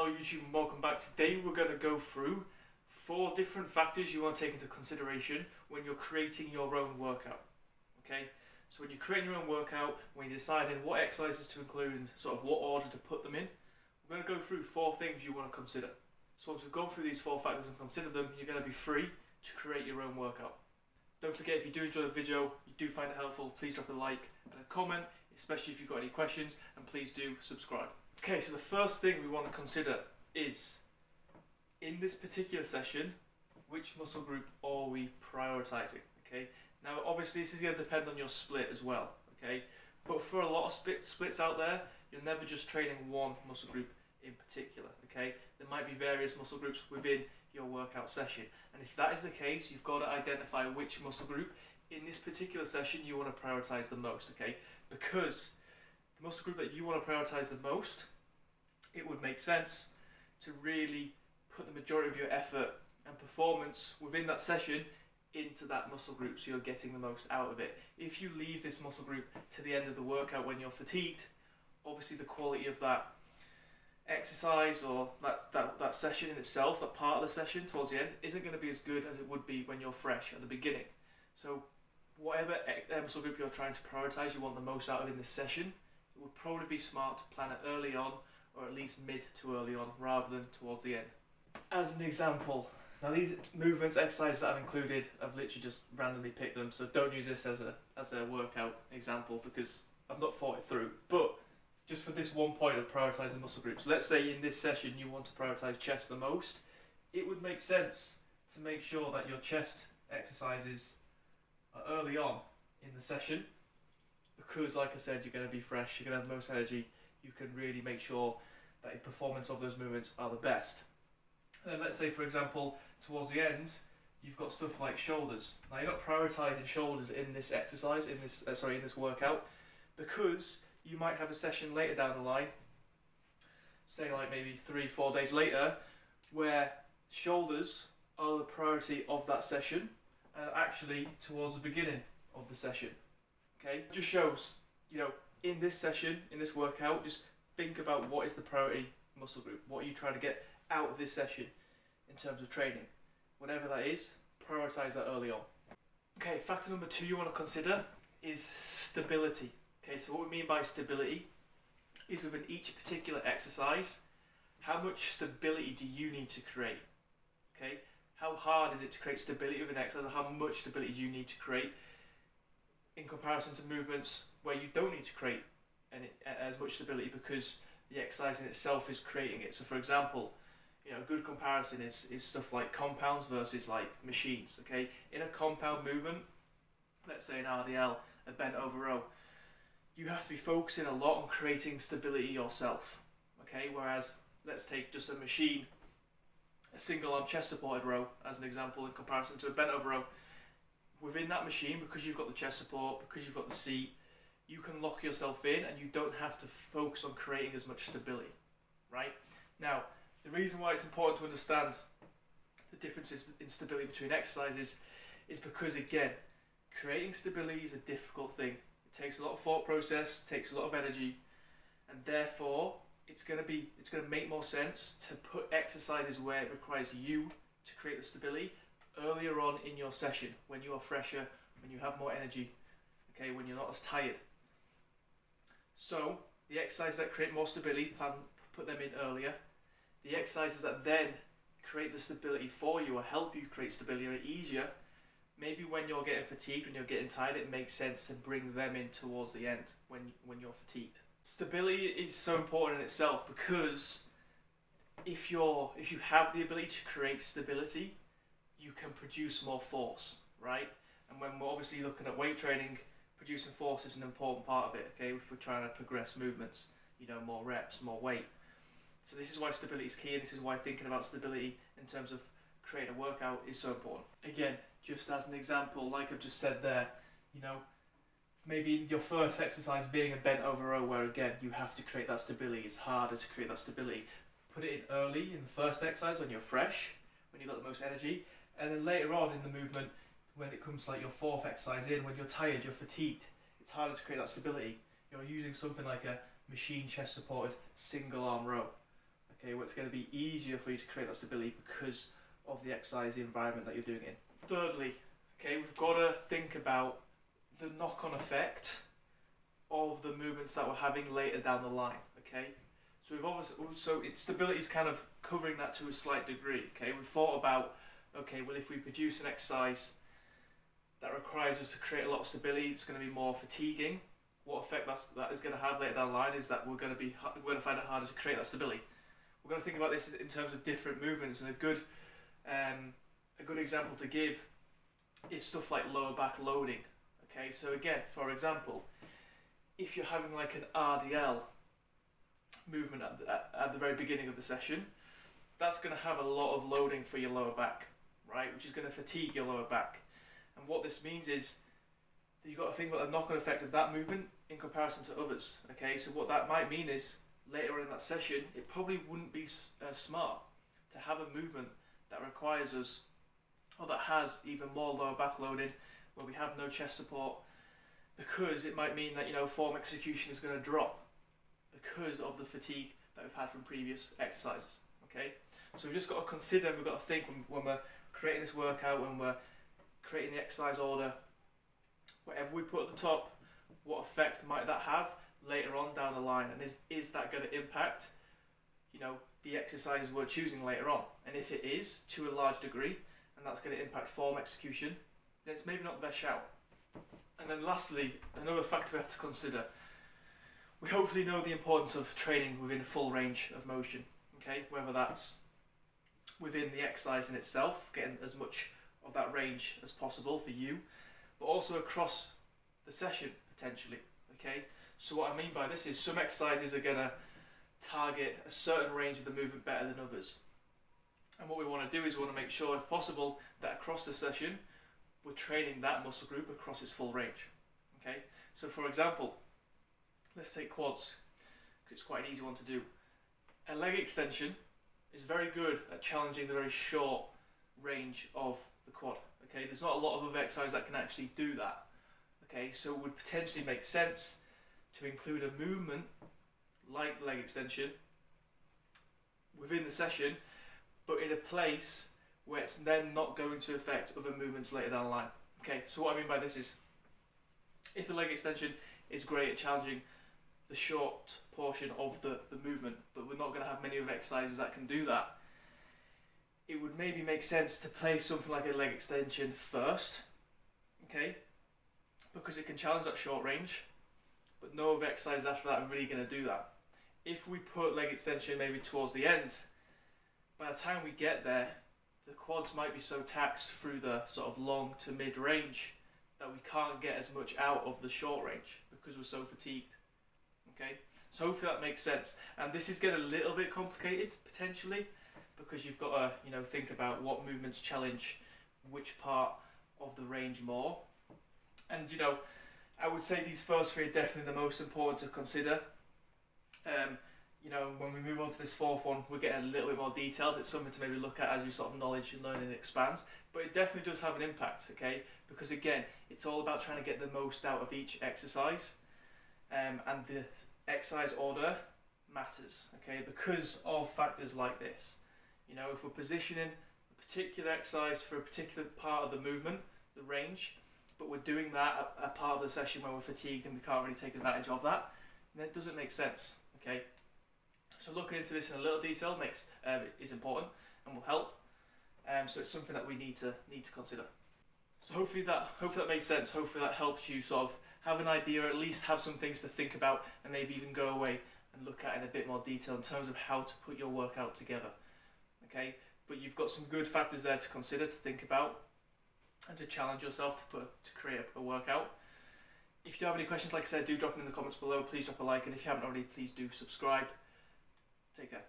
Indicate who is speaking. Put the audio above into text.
Speaker 1: Hello YouTube and welcome back. Today we're going to go through 4 different factors you want to take into consideration when you're creating your own workout. Okay, so when you're creating your own workout, when you're deciding what exercises to include and sort of what order to put them in, we're going to go through 4 things you want to consider. So once we've gone through these 4 factors and considered them, you're going to be free to create your own workout. Don't forget, if you do enjoy the video, you do find it helpful, please drop a like and a comment, especially if you've got any questions, and please do subscribe. Okay, so the first thing we want to consider is, in this particular session, which muscle group are we prioritizing? Okay, now obviously this is going to depend on your split as well. Okay, but for a lot of splits out there, you're never just training one muscle group in particular. Okay, there might be various muscle groups within your workout session, and if that is the case, you've got to identify which muscle group in this particular session you want to prioritize the most. Okay, because the muscle group that you want to prioritize the most, it would make sense to really put the majority of your effort and performance within that session into that muscle group, so you're getting the most out of it. If you leave this muscle group to the end of the workout when you're fatigued, obviously the quality of that exercise or that session in itself, that part of the session towards the end, isn't going to be as good as it would be when you're fresh at the beginning. So whatever muscle group you're trying to prioritize, you want the most out of in this session, it would probably be smart to plan it early on, or at least mid to early on, rather than towards the end. As an example, now these movements, exercises that I've included, I've literally just randomly picked them, so don't use this as a workout example because I've not thought it through. But just for this one point of prioritising muscle groups, let's say in this session you want to prioritise chest the most, it would make sense to make sure that your chest exercises are early on in the session, because like I said, you're going to be fresh, you're going to have the most energy, you can really make sure that the performance of those movements are the best. And then let's say, for example, towards the end, you've got stuff like shoulders. Now you're not prioritising shoulders in this exercise, in this workout, because you might have a session later down the line, say like maybe 3-4 days later, where shoulders are the priority of that session, and actually towards the beginning of the session. Okay, it just shows, in this session, in this workout, just think about what is the priority muscle group. What are you trying to get out of this session in terms of training? Whatever that is, prioritize that early on. Okay, factor number 2 you want to consider is stability. Okay, so what we mean by stability is within each particular exercise, how much stability do you need to create? Okay, how hard is it to create stability with an exercise, or how much stability do you need to create in comparison to movements where you don't need to create as much stability because the exercise in itself is creating it. So for example, a good comparison is stuff like compounds versus like machines. Okay, in a compound movement, let's say an RDL, a bent over row, you have to be focusing a lot on creating stability yourself. Okay, whereas let's take just a machine, a single arm chest supported row as an example in comparison to a bent over row. Within that machine, because you've got the chest support, because you've got the seat, you can lock yourself in and you don't have to focus on creating as much stability, right? Now, the reason why it's important to understand the differences in stability between exercises is because, again, creating stability is a difficult thing. It takes a lot of thought process, takes a lot of energy, and therefore it's going to make more sense to put exercises where it requires you to create the stability earlier on in your session, when you are fresher, when you have more energy, okay, when you're not as tired. So the exercises that create more stability, put them in earlier. The exercises that then create the stability for you or help you create stability are easier. Maybe when you're getting fatigued, when you're getting tired, it makes sense to bring them in towards the end when you're fatigued. Stability is so important in itself because if you have the ability to create stability, you can produce more force, right? And when we're obviously looking at weight training, producing force is an important part of it, okay? If we're trying to progress movements, more reps, more weight. So this is why stability is key, and this is why thinking about stability in terms of creating a workout is so important. Again, just as an example, like I've just said there, maybe your first exercise being a bent over row, where again, you have to create that stability. It's harder to create that stability. Put it in early in the first exercise when you're fresh, when you've got the most energy, and then later on in the movement, when it comes to like your 4th exercise in, when you're tired, you're fatigued, it's harder to create that stability. You're using something like a machine chest supported single arm row. okay, where it's going to be easier for you to create that stability because of the exercise, the environment that you're doing it in. Thirdly, okay, we've got to think about the knock-on effect of the movements that we're having later down the line, okay? So we've obviously, stability is kind of covering that to a slight degree, okay? We've thought about, okay, well, if we produce an exercise that requires us to create a lot of stability, it's going to be more fatiguing. What effect that is going to have later down the line is that we're going to find it harder to create that stability. We're going to think about this in terms of different movements, and a good example to give is stuff like lower back loading. Okay, so again, for example, if you're having like an RDL movement at the very beginning of the session, that's going to have a lot of loading for your lower back, right? Which is going to fatigue your lower back. And what this means is that you've got to think about the knock-on effect of that movement in comparison to others. Okay, so what that might mean is later on in that session, it probably wouldn't be smart to have a movement that requires us, or that has even more lower back loading, where we have no chest support, because it might mean that, you know, form execution is going to drop because of the fatigue that we've had from previous exercises. Okay, so we've just got to consider, we've got to think when we're creating this workout, when we're creating the exercise order, whatever we put at the top, what effect might that have later on down the line, and is that going to impact, you know, the exercises we're choosing later on? And if it is, to a large degree, and that's going to impact form execution, then it's maybe not the best shout. And then lastly, another factor we have to consider, we hopefully know the importance of training within full range of motion, okay? Whether that's within the exercise in itself, getting as much of that range as possible for you, but also across the session potentially, okay? So what I mean by this is some exercises are going to target a certain range of the movement better than others. And what we want to do is we want to make sure, if possible, that across the session, we're training that muscle group across its full range, okay? So for example, let's take quads, because it's quite an easy one to do. A leg extension is very good at challenging the very short range of the quad, okay? There's not a lot of other exercises that can actually do that, okay? So it would potentially make sense to include a movement like leg extension within the session, but in a place where it's then not going to affect other movements later down the line. Okay, so what I mean by this is, if the leg extension is great at challenging the short portion of the movement, but we're not going to have many other exercises that can do that, it would maybe make sense to play something like a leg extension first, okay, because it can challenge that short range, but no other exercises after that are really going to do that. If we put leg extension maybe towards the end, by the time we get there, the quads might be so taxed through the sort of long to mid range that we can't get as much out of the short range because we're so fatigued. Okay, so hopefully that makes sense. And this is getting a little bit complicated potentially, because you've got to, you know, think about what movements challenge which part of the range more. And, you know, I would say these first three are definitely the most important to consider. You know, when we move on to this fourth one, we're getting a little bit more detailed. It's something to maybe look at as your sort of knowledge and learning expands. But it definitely does have an impact, okay? Because again, it's all about trying to get the most out of each exercise. And the exercise order matters, okay? Because of factors like this. You know, if we're positioning a particular exercise for a particular part of the movement, the range, but we're doing that at a part of the session where we're fatigued and we can't really take advantage of that, then it doesn't make sense, okay? So looking into this in a little detail is important and will help. So it's something that we need to consider. So hopefully that makes sense. Hopefully that helps you sort of have an idea, or at least have some things to think about, and maybe even go away and look at in a bit more detail in terms of how to put your workout together. Okay, but you've got some good factors there to consider, to think about, and to challenge yourself to create a workout. If you do have any questions, like I said, do drop them in the comments below. Please drop a like, and if you haven't already, please do subscribe. Take care.